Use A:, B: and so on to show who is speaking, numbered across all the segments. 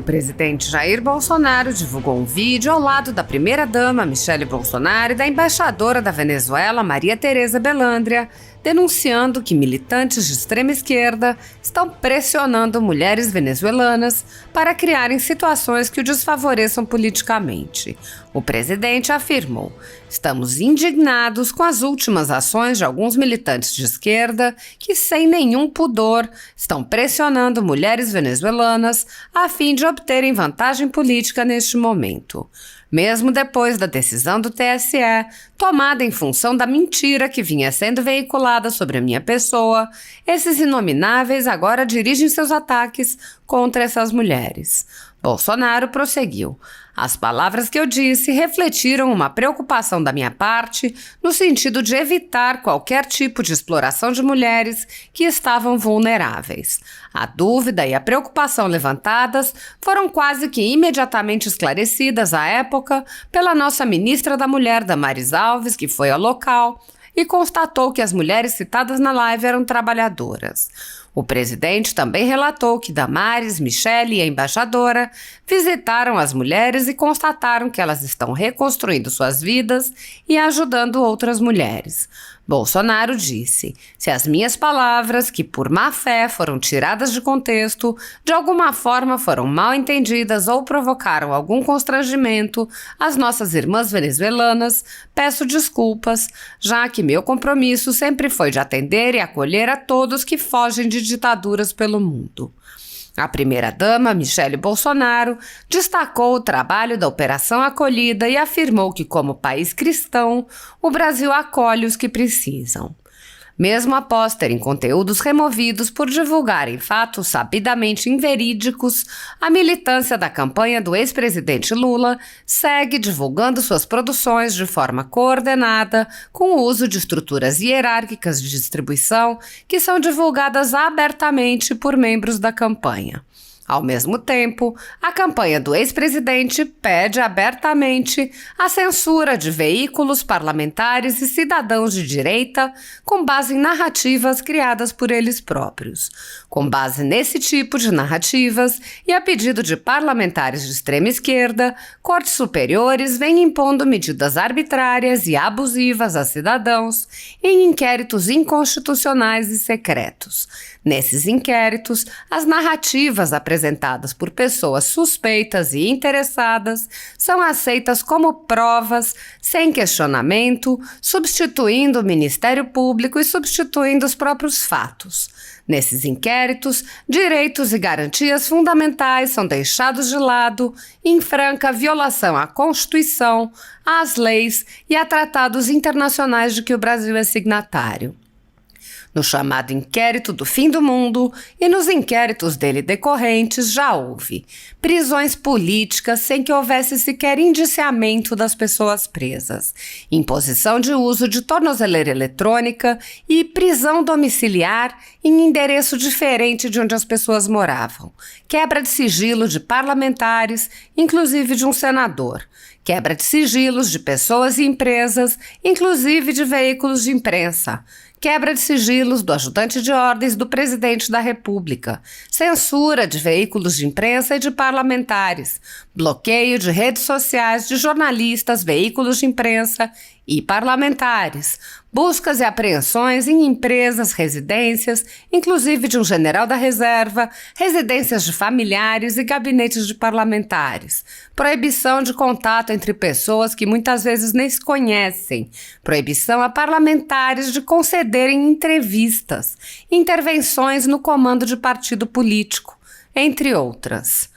A: O presidente Jair Bolsonaro divulgou um vídeo ao lado da primeira-dama Michelle Bolsonaro e da embaixadora da Venezuela Maria Tereza Belândria, denunciando que militantes de extrema esquerda estão pressionando mulheres venezuelanas para criarem situações que o desfavoreçam politicamente. O presidente afirmou: "Estamos indignados com as últimas ações de alguns militantes de esquerda que, sem nenhum pudor, estão pressionando mulheres venezuelanas a fim de obterem vantagem política neste momento." Mesmo depois da decisão do TSE, tomada em função da mentira que vinha sendo veiculada sobre a minha pessoa, esses inomináveis agora dirigem seus ataques contra essas mulheres. Bolsonaro prosseguiu: "As palavras que eu disse refletiram uma preocupação da minha parte no sentido de evitar qualquer tipo de exploração de mulheres que estavam vulneráveis. A dúvida e a preocupação levantadas foram quase que imediatamente esclarecidas à época pela nossa ministra da Mulher, Damares Alves, que foi ao local e constatou que as mulheres citadas na live eram trabalhadoras." O presidente também relatou que Damares, Michelle e a embaixadora visitaram as mulheres e constataram que elas estão reconstruindo suas vidas e ajudando outras mulheres. Bolsonaro disse: "Se as minhas palavras, que por má fé foram tiradas de contexto, de alguma forma foram mal entendidas ou provocaram algum constrangimento às nossas irmãs venezuelanas, peço desculpas, já que meu compromisso sempre foi de atender e acolher a todos que fogem de ditaduras pelo mundo." A primeira-dama, Michelle Bolsonaro, destacou o trabalho da Operação Acolhida e afirmou que, como país cristão, o Brasil acolhe os que precisam. Mesmo após terem conteúdos removidos por divulgarem fatos sabidamente inverídicos, a militância da campanha do ex-presidente Lula segue divulgando suas produções de forma coordenada, com o uso de estruturas hierárquicas de distribuição que são divulgadas abertamente por membros da campanha. Ao mesmo tempo, a campanha do ex-presidente pede abertamente a censura de veículos parlamentares e cidadãos de direita com base em narrativas criadas por eles próprios. Com base nesse tipo de narrativas e a pedido de parlamentares de extrema esquerda, cortes superiores vêm impondo medidas arbitrárias e abusivas a cidadãos em inquéritos inconstitucionais e secretos. Nesses inquéritos, as narrativas apresentadas por pessoas suspeitas e interessadas são aceitas como provas, sem questionamento, substituindo o Ministério Público e substituindo os próprios fatos. Nesses inquéritos, direitos e garantias fundamentais são deixados de lado em franca violação à Constituição, às leis e a tratados internacionais de que o Brasil é signatário. No chamado inquérito do fim do mundo e nos inquéritos dele decorrentes já houve prisões políticas sem que houvesse sequer indiciamento das pessoas presas, imposição de uso de tornozeleira eletrônica e prisão domiciliar em endereço diferente de onde as pessoas moravam, quebra de sigilo de parlamentares, inclusive de um senador, quebra de sigilos de pessoas e empresas, inclusive de veículos de imprensa, quebra de sigilos do ajudante de ordens do presidente da República, censura de veículos de imprensa e de parlamentares, bloqueio de redes sociais de jornalistas, veículos de imprensa e parlamentares, buscas e apreensões em empresas, residências, inclusive de um general da reserva, residências de familiares e gabinetes de parlamentares, proibição de contato entre pessoas que muitas vezes nem se conhecem, proibição a parlamentares de concederem entrevistas, intervenções no comando de partido político, entre outras.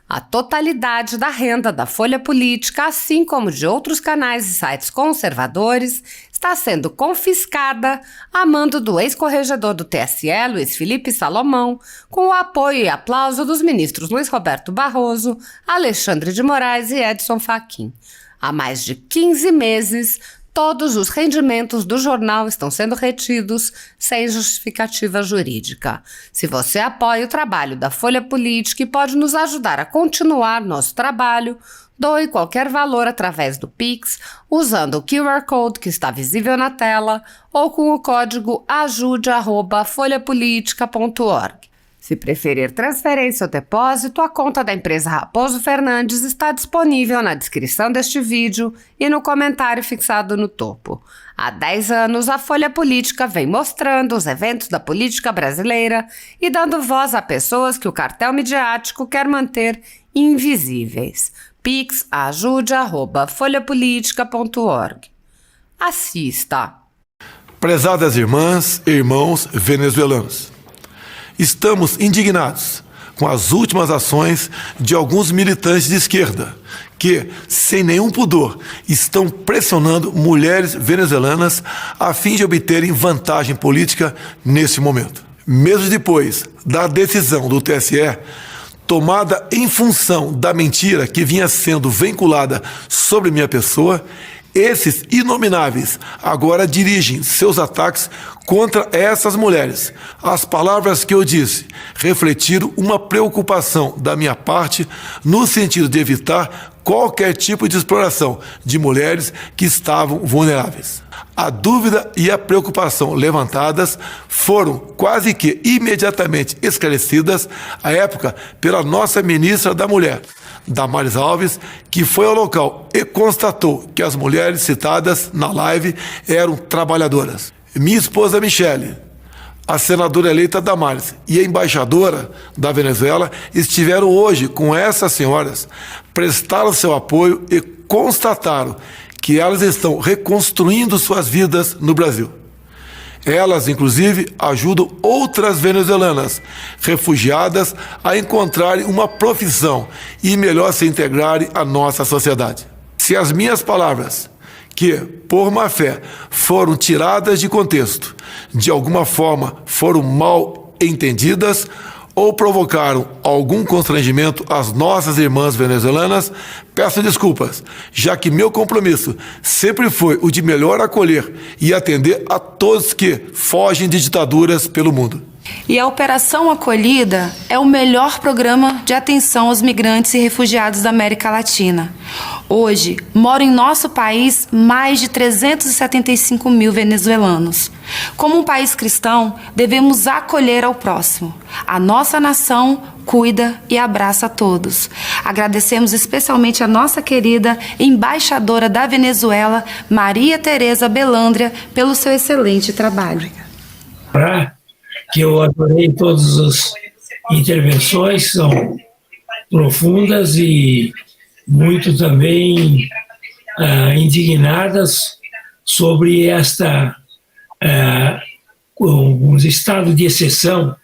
A: A totalidade da renda da Folha Política, assim como de outros canais e sites conservadores, está sendo confiscada a mando do ex-corregedor do TSE, Luiz Felipe Salomão, com o apoio e aplauso dos ministros Luiz Roberto Barroso, Alexandre de Moraes e Edson Fachin. Há mais de 15 meses, todos os rendimentos do jornal estão sendo retidos sem justificativa jurídica. Se você apoia o trabalho da Folha Política e pode nos ajudar a continuar nosso trabalho, doe qualquer valor através do Pix, usando o QR Code que está visível na tela ou com o código ajude@folhapolitica.org. Se preferir transferência ou depósito, a conta da empresa Raposo Fernandes está disponível na descrição deste vídeo e no comentário fixado no topo. Há 10 anos, a Folha Política vem mostrando os eventos da política brasileira e dando voz a pessoas que o cartel midiático quer manter invisíveis. pix@ajude@folhapolitica.org. Assista!
B: Prezadas irmãs e irmãos venezuelanos, estamos indignados com as últimas ações de alguns militantes de esquerda que, sem nenhum pudor, estão pressionando mulheres venezuelanas a fim de obterem vantagem política nesse momento. Mesmo depois da decisão do TSE, tomada em função da mentira que vinha sendo vinculada sobre minha pessoa, esses inomináveis agora dirigem seus ataques contra essas mulheres. As palavras que eu disse refletiram uma preocupação da minha parte no sentido de evitar qualquer tipo de exploração de mulheres que estavam vulneráveis. A dúvida e a preocupação levantadas foram quase que imediatamente esclarecidas à época pela nossa ministra da Mulher, Damares Alves, que foi ao local e constatou que as mulheres citadas na live eram trabalhadoras. Minha esposa Michele, a senadora eleita Damares e a embaixadora da Venezuela estiveram hoje com essas senhoras, prestaram seu apoio e constataram que elas estão reconstruindo suas vidas no Brasil. Elas, inclusive, ajudam outras venezuelanas refugiadas a encontrarem uma profissão e melhor se integrarem à nossa sociedade. Se as minhas palavras, que, por má fé, foram tiradas de contexto, de alguma forma foram mal entendidas ou provocaram algum constrangimento às nossas irmãs venezuelanas, peço desculpas, já que meu compromisso sempre foi o de melhor acolher e atender a todos que fogem de ditaduras pelo mundo.
C: E a Operação Acolhida é o melhor programa de atenção aos migrantes e refugiados da América Latina. Hoje, moram em nosso país mais de 375 mil venezuelanos. Como um país cristão, devemos acolher ao próximo. A nossa nação cuida e abraça a todos. Agradecemos especialmente a nossa querida embaixadora da Venezuela, Maria Tereza Belândria, pelo seu excelente trabalho.
D: Que eu adorei todas as intervenções, são profundas e muito também indignadas sobre um estado de exceção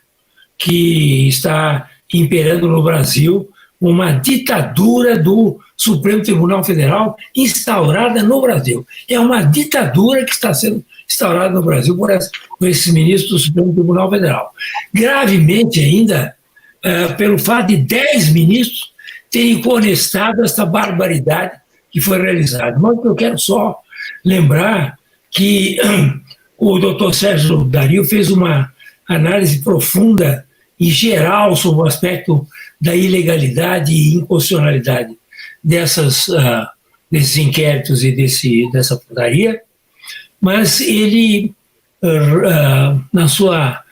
D: que está imperando no Brasil, uma ditadura do Supremo Tribunal Federal instaurada no Brasil. É uma ditadura que está sendo instaurada no Brasil por esses ministros do Supremo Tribunal Federal. Gravemente ainda, pelo fato de 10 ministros terem conestado essa barbaridade que foi realizada. Mas eu quero só lembrar que o doutor Sérgio Dario fez uma análise profunda e geral sobre o aspecto da ilegalidade e inconstitucionalidade desses inquéritos e dessa portaria, mas ele, a sua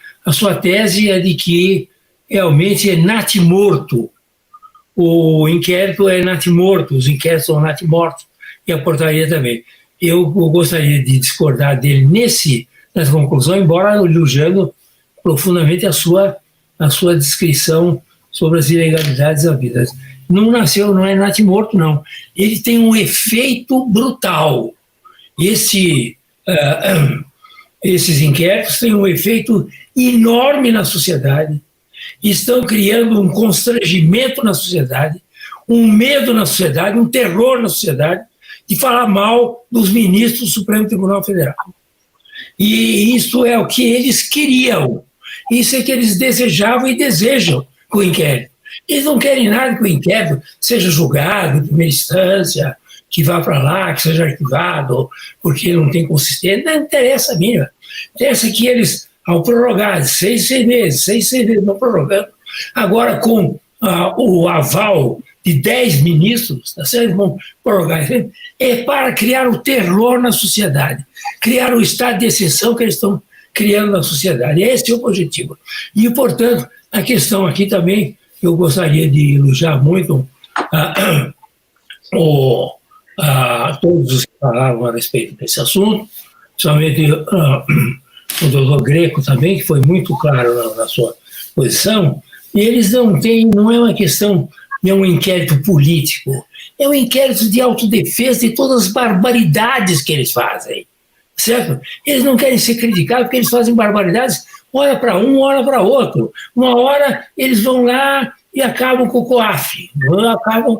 D: tese é de que realmente é natimorto. O inquérito é natimorto, os inquéritos são natimortos, e a portaria também. Eu gostaria de discordar dele nessa conclusão, embora elogiando profundamente a sua descrição sobre as ilegalidades havidas. Não é natimorto, não. Ele tem um efeito brutal. Esses inquéritos têm um efeito enorme na sociedade, estão criando um constrangimento na sociedade, um medo na sociedade, um terror na sociedade, de falar mal dos ministros do Supremo Tribunal Federal. E isso é o que eles queriam, isso é que eles desejavam e desejam com o inquérito. Eles não querem nada que o inquérito seja julgado em primeira instância, que vá para lá, que seja arquivado, porque não tem consistência. Não interessa a mínima. Interessa que eles, ao prorrogar 6 meses, não prorrogando, agora com o aval de 10 ministros, tá certo? Vão prorrogar, é para criar o terror na sociedade, criar o estado de exceção que eles estão criando na sociedade. Esse é o objetivo. E, portanto, A questão aqui também, eu gostaria de elogiar muito todos os que falaram a respeito desse assunto, principalmente o doutor Greco também, que foi muito claro na sua posição, e eles não é uma questão de um inquérito político, é um inquérito de autodefesa de todas as barbaridades que eles fazem, certo? Eles não querem ser criticados porque eles fazem barbaridades, hora para um, hora para outro. Uma hora eles vão lá e acabam com o COAF,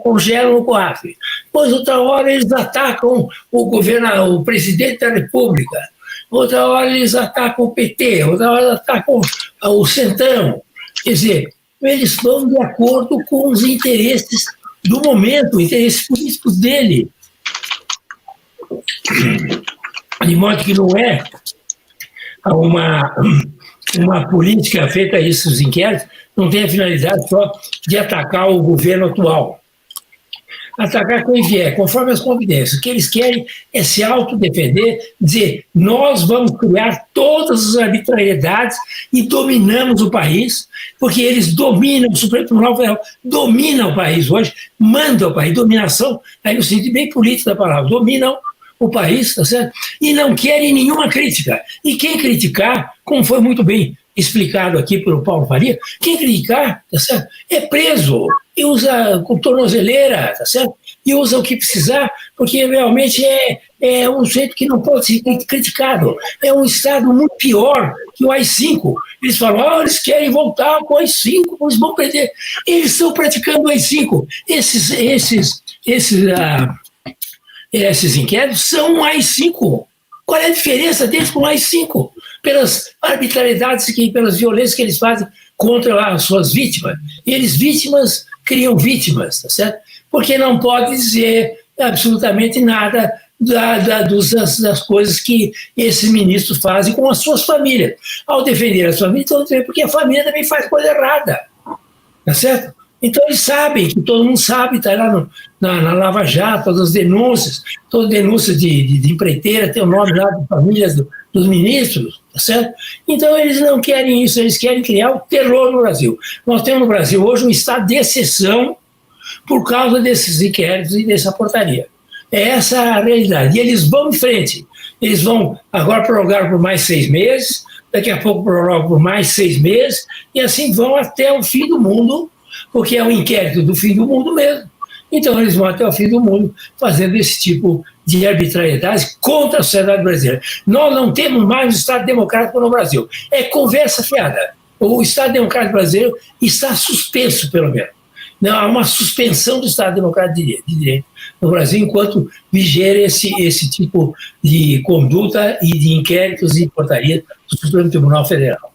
D: congelam o COAF. Depois, outra hora, eles atacam o presidente da República. Outra hora, eles atacam o PT. Outra hora, atacam o Centrão. Quer dizer, eles vão de acordo com os interesses do momento, interesses políticos dele. De modo que não é uma política feita a esses inquéritos, não tem a finalidade só de atacar o governo atual. Atacar quem vier, conforme as convidências. O que eles querem é se autodefender, dizer, nós vamos criar todas as arbitrariedades e dominamos o país, porque eles dominam, o Supremo Tribunal Federal domina o país hoje, manda o país, dominação, aí no sentido bem político da palavra, dominam o país, tá certo? E não querem nenhuma crítica. E quem criticar, como foi muito bem explicado aqui pelo Paulo Faria, quem criticar, tá certo? É preso e usa com tornozeleira, tá certo? E usa o que precisar, porque realmente é um jeito que não pode ser criticado. É um Estado muito pior que o AI-5. Eles falam, eles querem voltar com o AI-5, eles vão perder. Eles estão praticando o AI-5. Esses inquéritos são um AI-5. Qual é a diferença deles com o AI-5? Pelas arbitrariedades, pelas violências que eles fazem contra as suas vítimas. E eles, vítimas, criam vítimas, tá certo? Porque não pode dizer absolutamente nada das coisas que esses ministros fazem com as suas famílias. Ao defender a família, estão defendendo porque a família também faz coisa errada, tá certo? Então eles sabem, que todo mundo sabe, está lá na Lava Jato, todas as denúncias, toda denúncia de empreiteira tem o nome lá de famílias dos ministros, tá certo? Então eles não querem isso, eles querem criar o terror no Brasil. Nós temos no Brasil hoje um estado de exceção por causa desses inquéritos e dessa portaria. É essa a realidade. E eles vão em frente. Eles vão agora prorrogar por mais 6 meses, daqui a pouco prorrogam por mais 6 meses, e assim vão até o fim do mundo, porque é um inquérito do fim do mundo mesmo. Então eles vão até o fim do mundo fazendo esse tipo de arbitrariedade contra a sociedade brasileira. Nós não temos mais um Estado democrático no Brasil. É conversa fiada. O Estado democrático brasileiro está suspenso, pelo menos. Não, há uma suspensão do Estado democrático de direito no Brasil enquanto viger esse tipo de conduta e de inquéritos e portarias do Supremo Tribunal Federal.